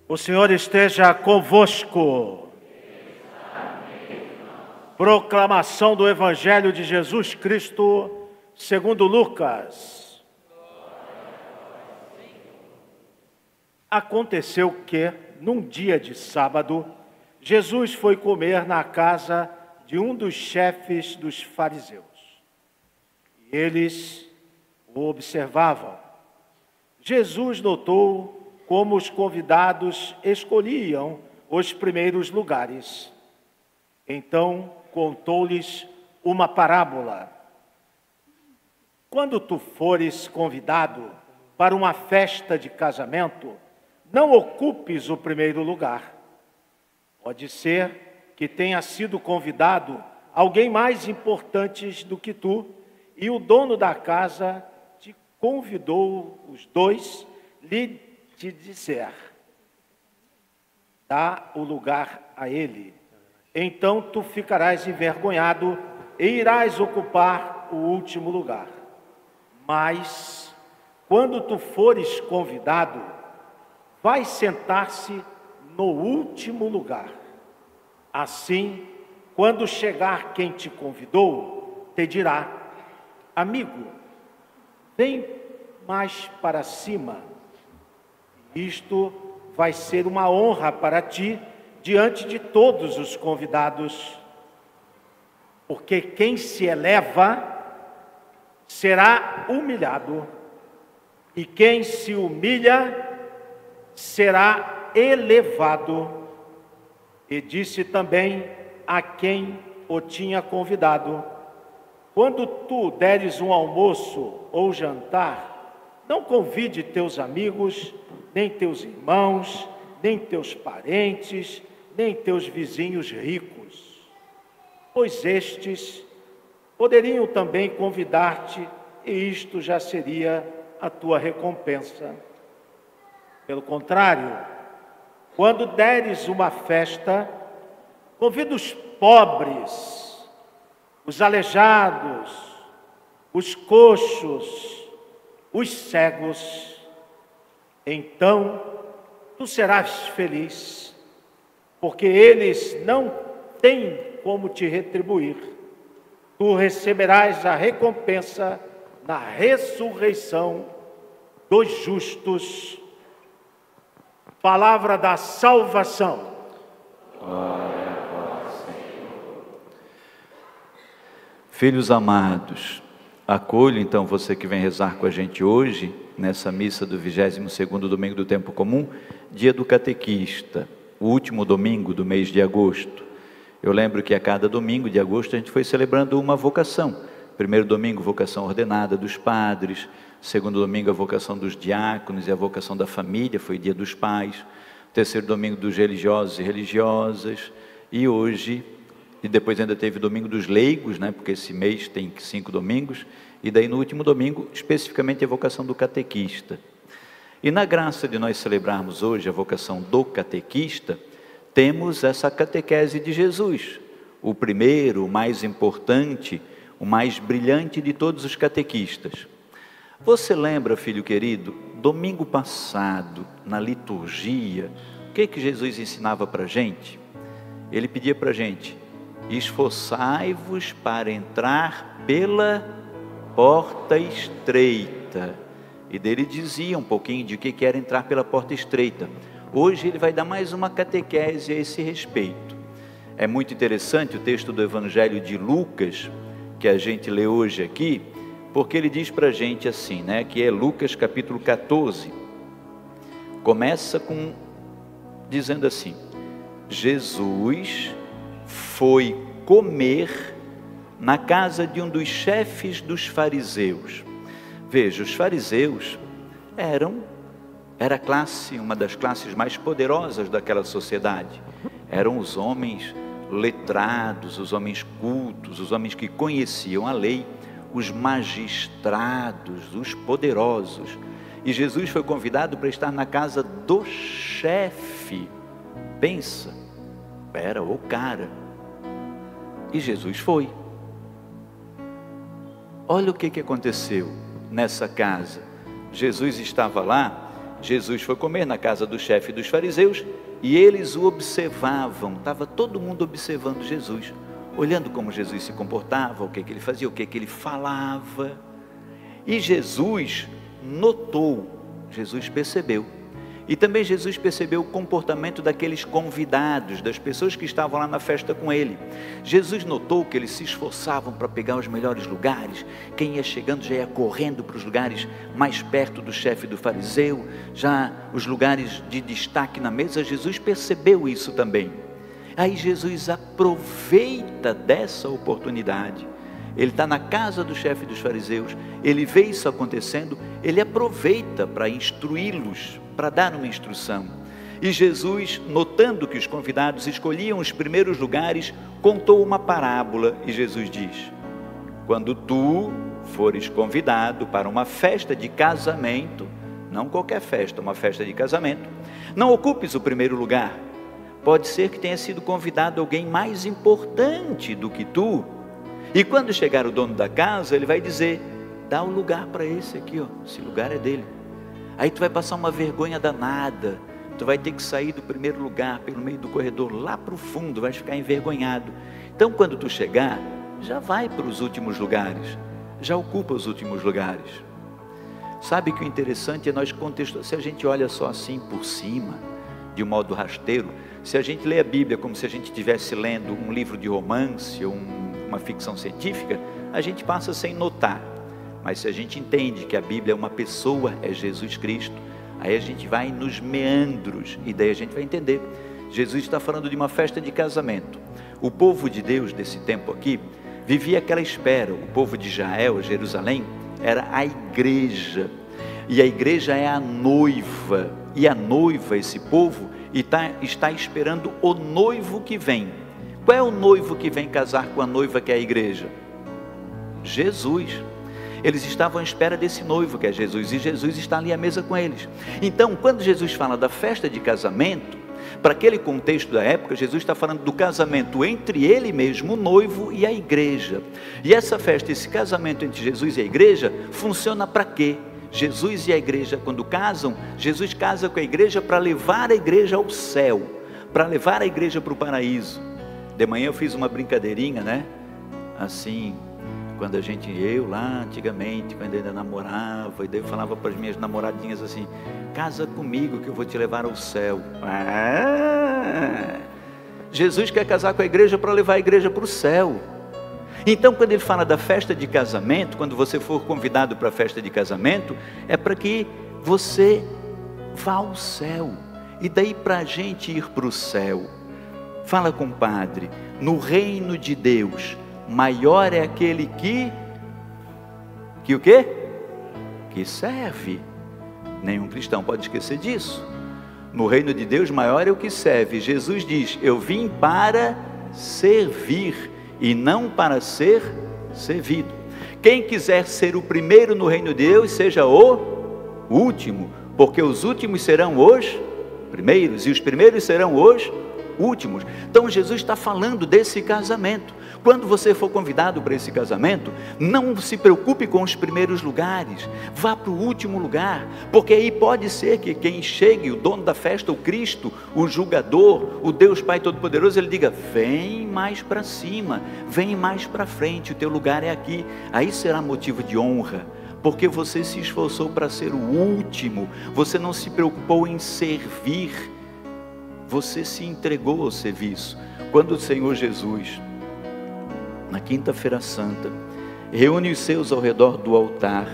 O Senhor esteja convosco. Proclamação do Evangelho de Jesus Cristo, segundo Lucas. Aconteceu que, num dia de sábado, Jesus foi comer na casa de um dos chefes dos fariseus. E eles o observavam. Jesus notou como os convidados escolhiam os primeiros lugares. Então contou-lhes uma parábola. Quando tu fores convidado para uma festa de casamento, não ocupes o primeiro lugar. Pode ser que tenha sido convidado alguém mais importante do que tu, e o dono da casa te convidou os dois, lhe te disser: dá o lugar a ele. Então tu ficarás envergonhado e irás ocupar o último lugar. Mas, quando tu fores convidado, vai sentar-se no último lugar. Assim, quando chegar quem te convidou, te dirá: amigo, vem mais para cima. Isto vai ser uma honra para ti diante de todos os convidados. Porque quem se eleva será humilhado, e quem se humilha será elevado. E disse também a quem o tinha convidado: quando tu deres um almoço ou jantar, não convide teus amigos, nem teus irmãos, nem teus parentes, nem teus vizinhos ricos, pois estes poderiam também convidar-te, e isto já seria a tua recompensa. Pelo contrário, quando deres uma festa, convida os pobres, os aleijados, os coxos, os cegos. Então tu serás feliz, porque eles não têm como te retribuir. Tu receberás a recompensa na ressurreição dos justos. Palavra da salvação. Glória a vós, Senhor. Filhos amados, acolho então você que vem rezar com a gente hoje, nessa missa do 22º domingo do tempo comum, dia do catequista, o último domingo do mês de agosto. Eu lembro que a cada domingo de agosto a gente foi celebrando uma vocação. Primeiro domingo, vocação ordenada dos padres. Segundo domingo, a vocação dos diáconos e a vocação da família, foi dia dos pais. Terceiro domingo, dos religiosos e religiosas. E hoje, e depois ainda teve o domingo dos leigos, né? Porque esse mês tem 5 domingos. E daí no último domingo, especificamente a vocação do catequista. E na graça de nós celebrarmos hoje a vocação do catequista, temos essa catequese de Jesus, o primeiro, o mais importante, o mais brilhante de todos os catequistas. Você lembra, filho querido, domingo passado, na liturgia, o que Jesus ensinava para a gente? Ele pedia para a gente: esforçai-vos para entrar pela porta estreita. E dele dizia um pouquinho de o que era entrar pela porta estreita. Hoje ele vai dar mais uma catequese a esse respeito. É muito interessante o texto do Evangelho de Lucas, que a gente lê hoje aqui, porque ele diz para a gente assim, né, que é Lucas capítulo 14, começa dizendo assim: Jesus foi comer na casa de um dos chefes dos fariseus. Veja, os fariseus era uma das classes mais poderosas daquela sociedade. Eram os homens letrados, os homens cultos, os homens que conheciam a lei, os magistrados, os poderosos. E Jesus foi convidado para estar na casa do chefe. Pensa, era o cara. E Jesus foi. Olha o que aconteceu nessa casa. Jesus estava lá Jesus foi comer na casa do chefe dos fariseus e eles o observavam. Estava todo mundo observando Jesus, olhando como Jesus se comportava, o que ele fazia, o que ele falava. E Jesus notou, Jesus percebeu. E também Jesus percebeu o comportamento daqueles convidados, das pessoas que estavam lá na festa com ele. Jesus notou que eles se esforçavam para pegar os melhores lugares. Quem ia chegando já ia correndo para os lugares mais perto do chefe do fariseu, já os lugares de destaque na mesa. Jesus percebeu isso também. Aí Jesus aproveita dessa oportunidade. Ele está na casa do chefe dos fariseus, ele vê isso acontecendo, ele aproveita para instruí-los, para dar uma instrução. E Jesus, notando que os convidados escolhiam os primeiros lugares, contou uma parábola. E Jesus diz: quando tu fores convidado para uma festa de casamento, não qualquer festa, uma festa de casamento, não ocupes o primeiro lugar. Pode ser que tenha sido convidado alguém mais importante do que tu. E quando chegar o dono da casa, ele vai dizer: dá o lugar para esse aqui, ó, esse lugar é dele. Aí tu vai passar uma vergonha danada, tu vai ter que sair do primeiro lugar, pelo meio do corredor, lá para o fundo, vai ficar envergonhado. Então quando tu chegar, já vai para os últimos lugares, já ocupa os últimos lugares. Sabe que o interessante é nós contextualizar, se a gente olha só assim por cima, de um modo rasteiro, se a gente lê a Bíblia como se a gente estivesse lendo um livro de romance ou uma ficção científica, a gente passa sem notar. Mas se a gente entende que a Bíblia é uma pessoa, é Jesus Cristo, aí a gente vai nos meandros, e daí a gente vai entender. Jesus está falando de uma festa de casamento. O povo de Deus desse tempo aqui, vivia aquela espera. O povo de Israel, Jerusalém, era a igreja, e a igreja é a noiva, e a noiva, esse povo, está esperando o noivo que vem. Qual é o noivo que vem casar com a noiva que é a igreja? Jesus. Eles estavam à espera desse noivo que é Jesus, e Jesus está ali à mesa com eles. Então, quando Jesus fala da festa de casamento, para aquele contexto da época, Jesus está falando do casamento entre ele mesmo, o noivo, e a igreja. E essa festa, esse casamento entre Jesus e a igreja, funciona para quê? Jesus e a igreja, quando casam, Jesus casa com a igreja para levar a igreja ao céu, para levar a igreja para o paraíso. De manhã eu fiz uma brincadeirinha, né? Assim, quando eu lá antigamente, quando ainda namorava, e daí eu falava para as minhas namoradinhas assim: casa comigo que eu vou te levar ao céu. Jesus quer casar com a igreja para levar a igreja para o céu. Então, quando ele fala da festa de casamento, quando você for convidado para a festa de casamento, é para que você vá ao céu. E daí para a gente ir para o céu, fala com o padre, no reino de Deus, maior é aquele que o quê? Que serve. Nenhum cristão pode esquecer disso. No reino de Deus, maior é o que serve. Jesus diz: eu vim para servir e não para ser servido. Quem quiser ser o primeiro no reino de Deus, seja o último, porque os últimos serão os primeiros, e os primeiros serão os últimos. Então Jesus está falando desse casamento. Quando você for convidado para esse casamento, não se preocupe com os primeiros lugares, vá para o último lugar, porque aí pode ser que quem chegue, o dono da festa, o Cristo, o julgador, o Deus Pai Todo-Poderoso, ele diga: vem mais para cima, vem mais para frente, o teu lugar é aqui. Aí será motivo de honra, porque você se esforçou para ser o último, você não se preocupou em servir, você se entregou ao serviço. Quando o Senhor Jesus, na quinta-feira santa, reúne os seus ao redor do altar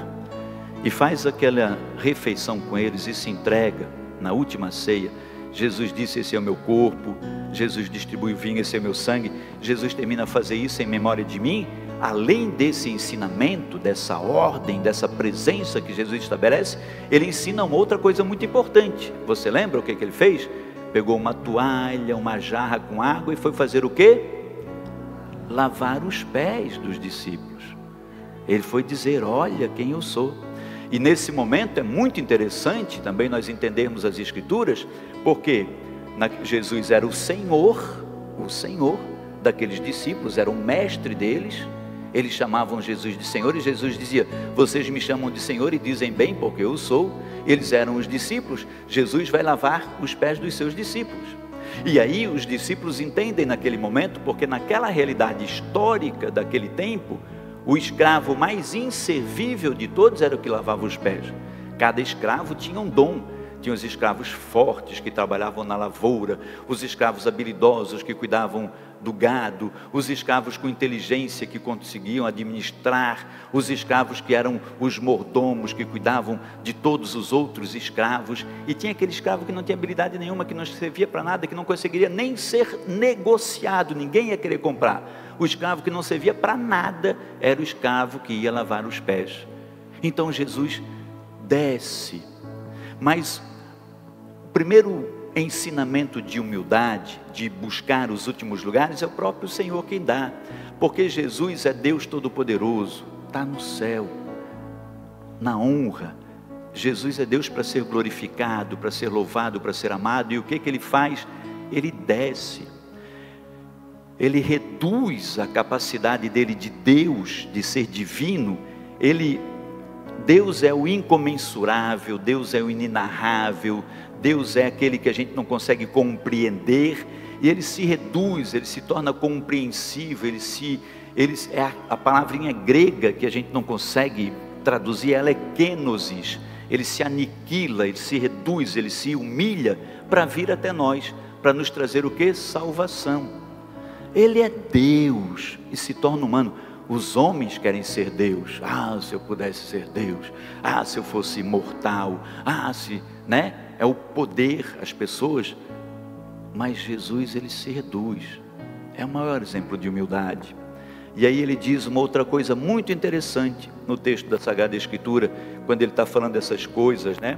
e faz aquela refeição com eles e se entrega na última ceia, Jesus disse: esse é o meu corpo. Jesus distribui o vinho: esse é o meu sangue. Jesus termina a fazer isso em memória de mim. Além desse ensinamento, dessa ordem, dessa presença que Jesus estabelece, ele ensina uma outra coisa muito importante. Você lembra o que ele fez? Pegou uma toalha, uma jarra com água e foi fazer o quê? Lavar os pés dos discípulos. Ele foi dizer: olha quem eu sou. E nesse momento é muito interessante também nós entendermos as Escrituras, porque Jesus era o Senhor daqueles discípulos, era o mestre deles. Eles chamavam Jesus de Senhor e Jesus dizia: vocês me chamam de Senhor e dizem bem, porque eu sou. eles eram os discípulos, Jesus vai lavar os pés dos seus discípulos. E aí os discípulos entendem naquele momento, porque naquela realidade histórica daquele tempo, o escravo mais inservível de todos era o que lavava os pés. Cada escravo tinha um dom. Tinha os escravos fortes que trabalhavam na lavoura, os escravos habilidosos que cuidavam do gado, os escravos com inteligência que conseguiam administrar, os escravos que eram os mordomos que cuidavam de todos os outros escravos, e tinha aquele escravo que não tinha habilidade nenhuma, que não servia para nada, que não conseguiria nem ser negociado, ninguém ia querer comprar. O escravo que não servia para nada era o escravo que ia lavar os pés. Então Jesus desce, mas o primeiro ensinamento de humildade, de buscar os últimos lugares, é o próprio Senhor quem dá, porque Jesus é Deus Todo-Poderoso, está no céu, na honra. Jesus é Deus para ser glorificado, para ser louvado, para ser amado, e o que Ele faz? Ele desce, Ele reduz a capacidade dele de Deus, de ser divino. Deus é o incomensurável, Deus é o inenarrável, Deus é aquele que a gente não consegue compreender, e Ele se reduz, Ele se torna compreensível, a palavrinha grega que a gente não consegue traduzir, ela é kenosis, Ele se aniquila, Ele se reduz, Ele se humilha para vir até nós, para nos trazer o que? Salvação. Ele é Deus e se torna humano. Os homens querem ser Deus. Se eu pudesse ser Deus. Se eu fosse imortal. Né? É o poder, as pessoas. Mas Jesus, Ele se reduz. É o maior exemplo de humildade. E aí Ele diz uma outra coisa muito interessante no texto da Sagrada Escritura, quando Ele está falando dessas coisas, né?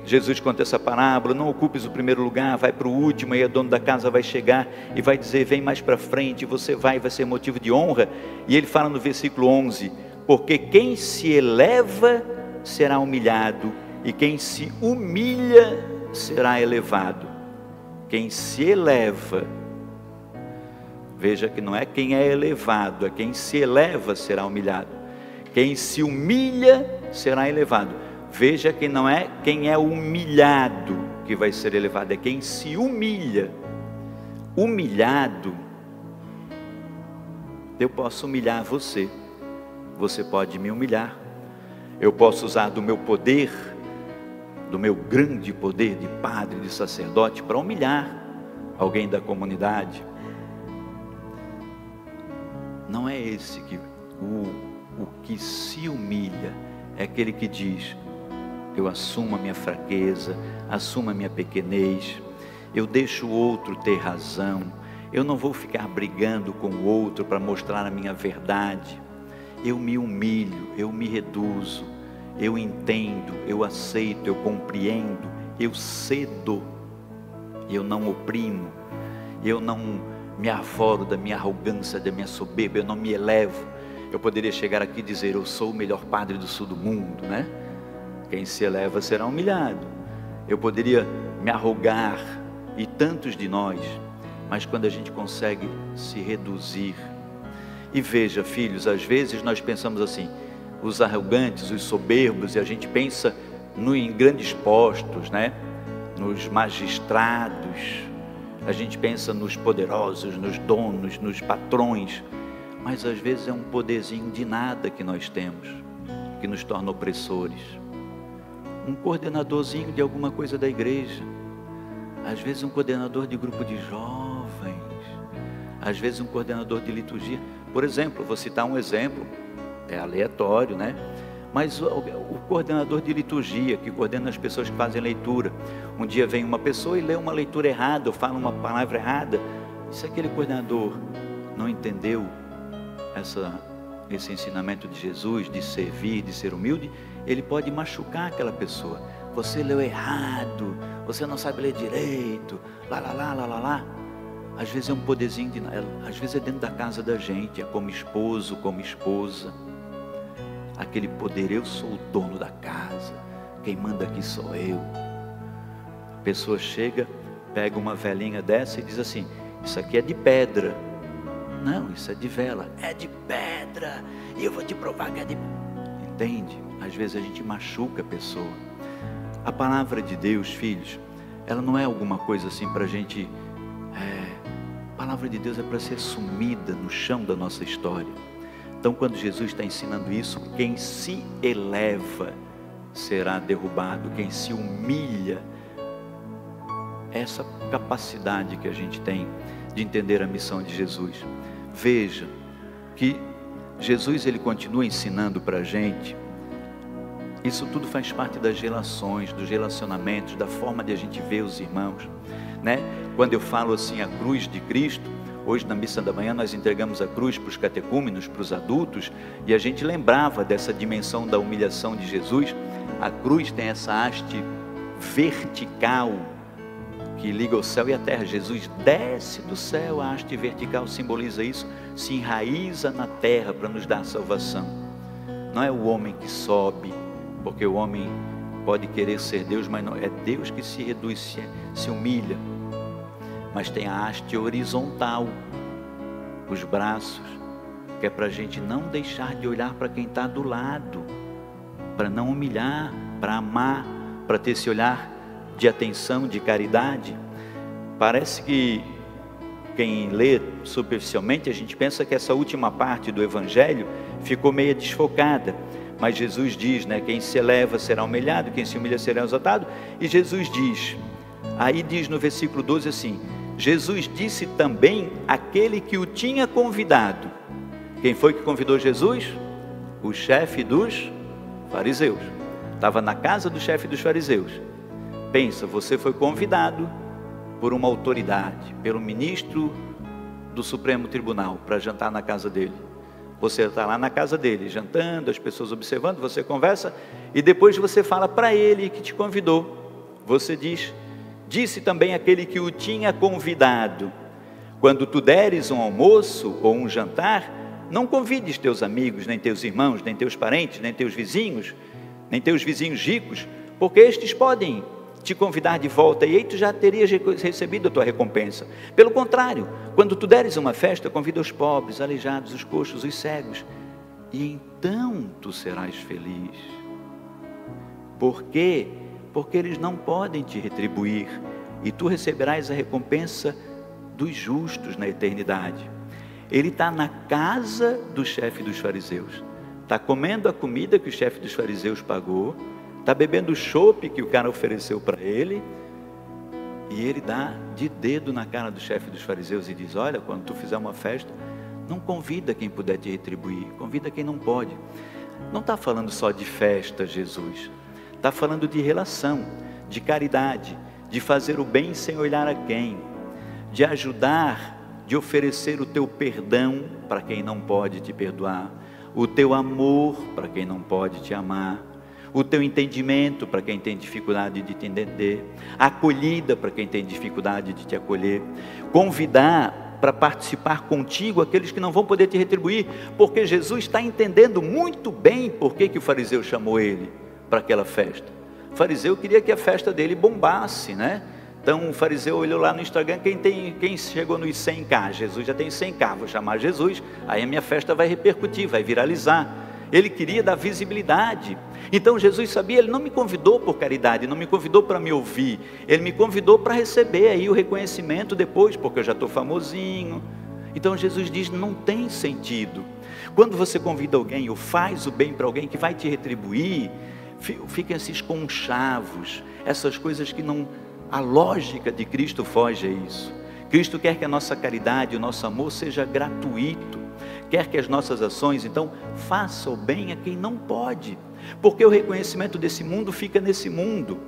Jesus conta essa parábola: não ocupes o primeiro lugar, vai para o último, aí o dono da casa vai chegar e vai dizer, vem mais para frente, você vai ser motivo de honra. E ele fala no versículo 11, porque quem se eleva será humilhado, e quem se humilha será elevado. Quem se eleva, veja que não é quem é elevado, é quem se eleva será humilhado, quem se humilha será elevado. Veja que não é quem é humilhado que vai ser elevado, é quem se humilha. Humilhado, eu posso humilhar você, você pode me humilhar, eu posso usar do meu poder, do meu grande poder de padre, de sacerdote, para humilhar alguém da comunidade. Não é esse que o que se humilha, é aquele que diz, eu assumo a minha fraqueza, assumo a minha pequenez, eu deixo o outro ter razão, eu não vou ficar brigando com o outro para mostrar a minha verdade, eu me humilho, eu me reduzo, eu entendo, eu aceito, eu compreendo, eu cedo, eu não oprimo, eu não me arvoro da minha arrogância, da minha soberba, eu não me elevo. Eu poderia chegar aqui e dizer, eu sou o melhor padre do sul do mundo, né? Quem se eleva será humilhado. Eu poderia me arrogar, e tantos de nós, mas quando a gente consegue se reduzir. E veja, filhos, às vezes nós pensamos assim, os arrogantes, os soberbos, e a gente pensa em grandes postos, né? Nos magistrados, a gente pensa nos poderosos, nos donos, nos patrões, mas às vezes é um poderzinho de nada que nós temos, que nos torna opressores. Um coordenadorzinho de alguma coisa da igreja, às vezes um coordenador de grupo de jovens, às vezes um coordenador de liturgia. Por exemplo, vou citar um exemplo, é aleatório, né? Mas o coordenador de liturgia, que coordena as pessoas que fazem leitura, um dia vem uma pessoa e lê uma leitura errada, ou fala uma palavra errada, e se aquele coordenador não entendeu esse ensinamento de Jesus, de servir, de ser humilde, ele pode machucar aquela pessoa. Você leu errado, você não sabe ler direito, lá. Às vezes é um poderzinho, às vezes é dentro da casa da gente, é como esposo, como esposa. Aquele poder, eu sou o dono da casa, quem manda aqui sou eu. A pessoa chega, pega uma velinha dessa e diz assim, isso aqui é de pedra. Não, isso é de vela. É de pedra, e eu vou te provar que é de... Entende? Às vezes a gente machuca a pessoa. A palavra de Deus, filhos, ela não é alguma coisa assim para a gente... A palavra de Deus é para ser sumida no chão da nossa história. Então, quando Jesus está ensinando isso, quem se eleva será derrubado, quem se humilha. Essa capacidade que a gente tem de entender a missão de Jesus. Veja que Jesus, ele continua ensinando para a gente. Isso tudo faz parte das relações, dos relacionamentos, da forma de a gente ver os irmãos, né? Quando eu falo assim, a cruz de Cristo, hoje na missa da manhã nós entregamos a cruz para os catecúmenos, para os adultos, e a gente lembrava dessa dimensão da humilhação de Jesus. A cruz tem essa haste vertical que liga o céu e a terra. Jesus desce do céu, a haste vertical simboliza isso, se enraiza na terra para nos dar salvação. Não é o homem que sobe, porque o homem pode querer ser Deus, mas não, é Deus que se reduz, se humilha. Mas tem a haste horizontal, os braços, que é para a gente não deixar de olhar para quem está do lado, para não humilhar, para amar, para ter esse olhar de atenção, de caridade. Parece que quem lê superficialmente, a gente pensa que essa última parte do Evangelho ficou meio desfocada, mas Jesus diz, né, quem se eleva será humilhado, quem se humilha será exaltado. E Jesus diz, aí diz no versículo 12 assim, Jesus disse também aquele que o tinha convidado. Quem foi que convidou Jesus? O chefe dos fariseus. Estava na casa do chefe dos fariseus. Pensa, você foi convidado por uma autoridade, pelo ministro do Supremo Tribunal, para jantar na casa dele. Você está lá na casa dele, jantando, as pessoas observando, você conversa, e depois você fala para ele que te convidou. Você diz, disse também aquele que o tinha convidado, quando tu deres um almoço ou um jantar, não convides teus amigos, nem teus irmãos, nem teus parentes, nem teus vizinhos ricos, porque estes podem te convidar de volta, e aí tu já terias recebido a tua recompensa. Pelo contrário, quando tu deres uma festa, convida os pobres, aleijados, os coxos, os cegos, e então tu serás feliz. Por quê? Porque eles não podem te retribuir, e tu receberás a recompensa dos justos na eternidade. Ele está na casa do chefe dos fariseus, está comendo a comida que o chefe dos fariseus pagou, está bebendo o chope que o cara ofereceu para ele, e ele dá de dedo na cara do chefe dos fariseus e diz, olha, quando tu fizer uma festa, não convida quem puder te retribuir, convida quem não pode. Não está falando só de festa, Jesus, está falando de relação, de caridade, de fazer o bem sem olhar a quem, de ajudar, de oferecer o teu perdão para quem não pode te perdoar, o teu amor para quem não pode te amar, o teu entendimento para quem tem dificuldade de te entender, a acolhida para quem tem dificuldade de te acolher, convidar para participar contigo aqueles que não vão poder te retribuir, porque Jesus está entendendo muito bem por que o fariseu chamou ele para aquela festa. O fariseu queria que a festa dele bombasse, né? Então o fariseu olhou lá no Instagram, quem chegou nos 100k? Jesus já tem 100k, vou chamar Jesus, aí a minha festa vai repercutir, vai viralizar. Ele queria dar visibilidade. Então Jesus sabia, ele não me convidou por caridade, não me convidou para me ouvir, ele me convidou para receber aí o reconhecimento depois, porque eu já estou famosinho. Então Jesus diz, não tem sentido. Quando você convida alguém ou faz o bem para alguém que vai te retribuir, fiquem esses conchavos, essas coisas que não... A lógica de Cristo foge a isso. Cristo quer que a nossa caridade, o nosso amor seja gratuito, quer que as nossas ações, então, façam o bem a quem não pode, porque o reconhecimento desse mundo fica nesse mundo.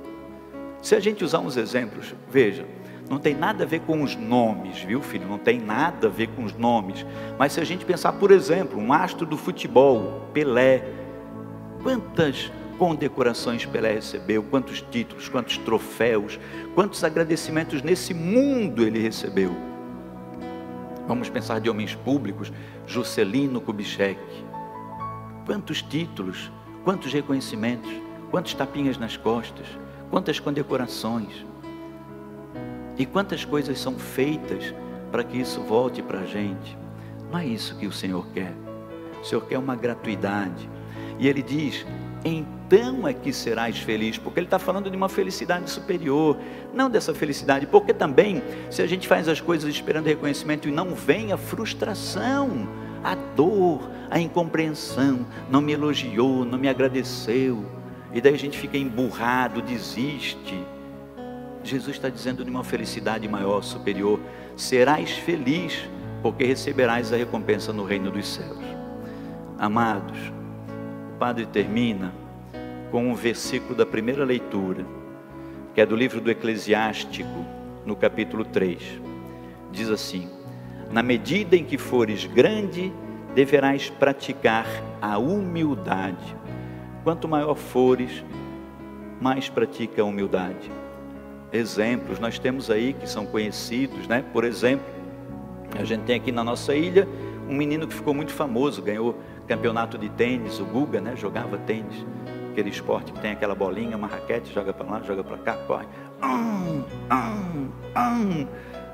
Se a gente usar uns exemplos, veja, não tem nada a ver com os nomes, viu filho? Não tem nada a ver com os nomes, mas se a gente pensar, por exemplo, um astro do futebol, Pelé, quantas condecorações Pelé recebeu, quantos títulos, quantos troféus, quantos agradecimentos nesse mundo ele recebeu. Vamos pensar de homens públicos, Juscelino Kubitschek, quantos títulos, quantos reconhecimentos, quantos tapinhas nas costas, quantas condecorações, e quantas coisas são feitas para que isso volte para a gente. Não é isso que o Senhor quer. O Senhor quer uma gratuidade, e Ele diz, então é que serás feliz, porque ele está falando de uma felicidade superior, não dessa felicidade, porque também, se a gente faz as coisas esperando reconhecimento e não vem a frustração, a dor, a incompreensão, não me elogiou, não me agradeceu, e daí a gente fica emburrado, desiste. Jesus está dizendo de uma felicidade maior, superior: serás feliz, porque receberás a recompensa no reino dos céus. Amados, o padre termina com um versículo da primeira leitura, que é do livro do Eclesiástico, no capítulo 3. Diz assim: na medida em que fores grande, deverás praticar a humildade. Quanto maior fores, mais pratica a humildade. Exemplos nós temos aí que são conhecidos, né? Por exemplo, a gente tem aqui na nossa ilha um menino que ficou muito famoso, ganhou campeonato de tênis, o Guga, né? Jogava tênis, aquele esporte que tem aquela bolinha, uma raquete, joga para lá, joga para cá, corre,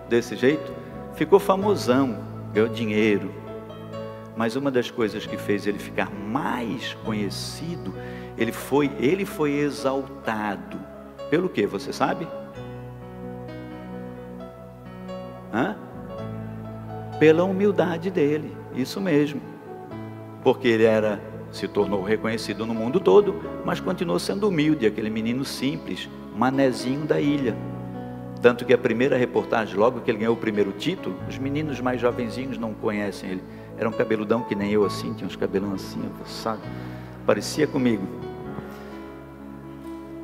desse jeito, ficou famosão, ganhou dinheiro. Mas uma das coisas que fez ele ficar mais conhecido, ele foi exaltado. Pelo que, você sabe? Pela humildade dele, isso mesmo. Porque ele se tornou reconhecido no mundo todo, mas continuou sendo humilde, aquele menino simples, manezinho da ilha. Tanto que a primeira reportagem, logo que ele ganhou o primeiro título, os meninos mais jovenzinhos não conhecem ele. Era um cabeludão que nem eu assim, tinha uns cabelão assim, sabe? Parecia comigo.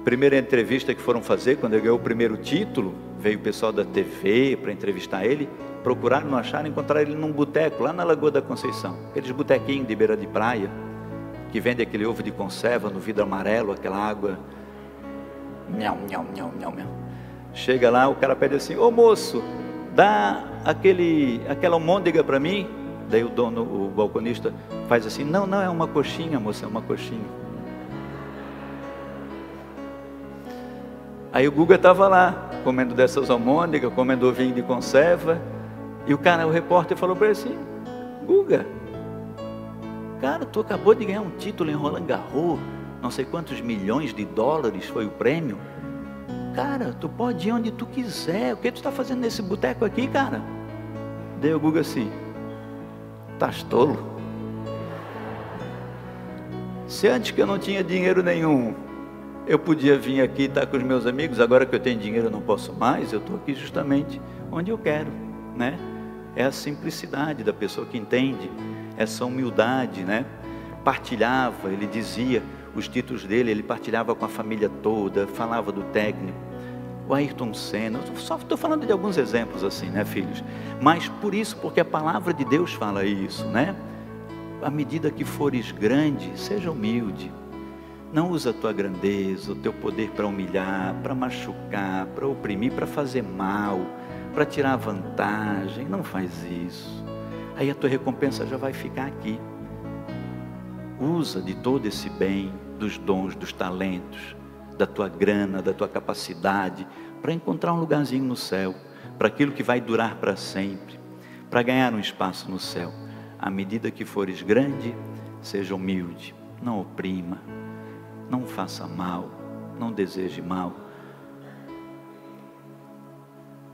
Primeira entrevista que foram fazer, quando ele ganhou o primeiro título, veio o pessoal da TV para entrevistar ele, procuraram, não acharam, encontraram ele num boteco, lá na Lagoa da Conceição. Aqueles botequinhos de beira de praia, que vende aquele ovo de conserva no vidro amarelo, aquela água. Nhau, nhau, nhau, nhau, nhau. Chega lá, o cara pede assim: ô moço, dá aquela almôndega para mim. Daí o dono, o balconista, faz assim: não, é uma coxinha, moça, é uma coxinha. Aí o Guga estava lá, comendo dessas almôndegas, comendo ovinho de conserva, e o repórter falou para ele assim: Guga, cara, tu acabou de ganhar um título em Roland Garros, não sei quantos milhões de dólares foi o prêmio. Cara, tu pode ir onde tu quiser, o que tu está fazendo nesse boteco aqui, cara? Daí o Guga assim: estás tolo? Se antes que eu não tinha dinheiro nenhum, eu podia vir aqui e estar com os meus amigos, agora que eu tenho dinheiro eu não posso mais, eu estou aqui justamente onde eu quero, né? É a simplicidade da pessoa que entende, essa humildade, né? Partilhava, ele dizia os títulos dele, ele partilhava com a família toda, falava do técnico, o Ayrton Senna, só estou falando de alguns exemplos assim, né, filhos? Mas por isso, porque a palavra de Deus fala isso, né? À medida que fores grande, seja humilde. Não usa a tua grandeza, o teu poder para humilhar, para machucar, para oprimir, para fazer mal, para tirar vantagem. Não faz isso. Aí a tua recompensa já vai ficar aqui. Usa de todo esse bem, dos dons, dos talentos, da tua grana, da tua capacidade, para encontrar um lugarzinho no céu, para aquilo que vai durar para sempre, para ganhar um espaço no céu. À medida que fores grande, seja humilde, não oprima, não faça mal, não deseje mal.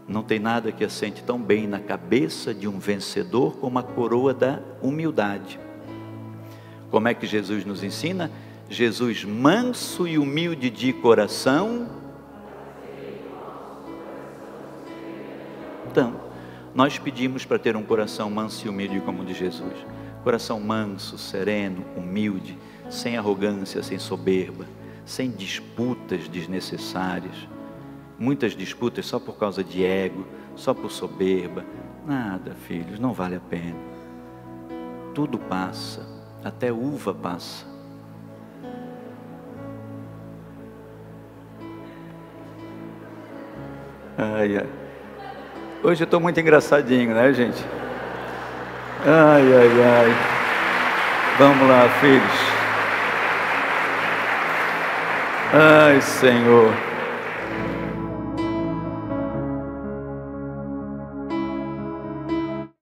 Não tem nada que assente tão bem na cabeça de um vencedor como a coroa da humildade. Como é que Jesus nos ensina? Jesus manso e humilde de coração. Então, nós pedimos para ter um coração manso e humilde como o de Jesus. Coração manso, sereno, humilde, sem arrogância, sem soberba, sem disputas desnecessárias. Muitas disputas só por causa de ego, só por soberba. Nada, filhos, não vale a pena. Tudo passa, até uva passa. Ai, ai. Hoje eu estou muito engraçadinho, né, gente? Ai, ai, ai. Vamos lá, filhos. Ai, Senhor.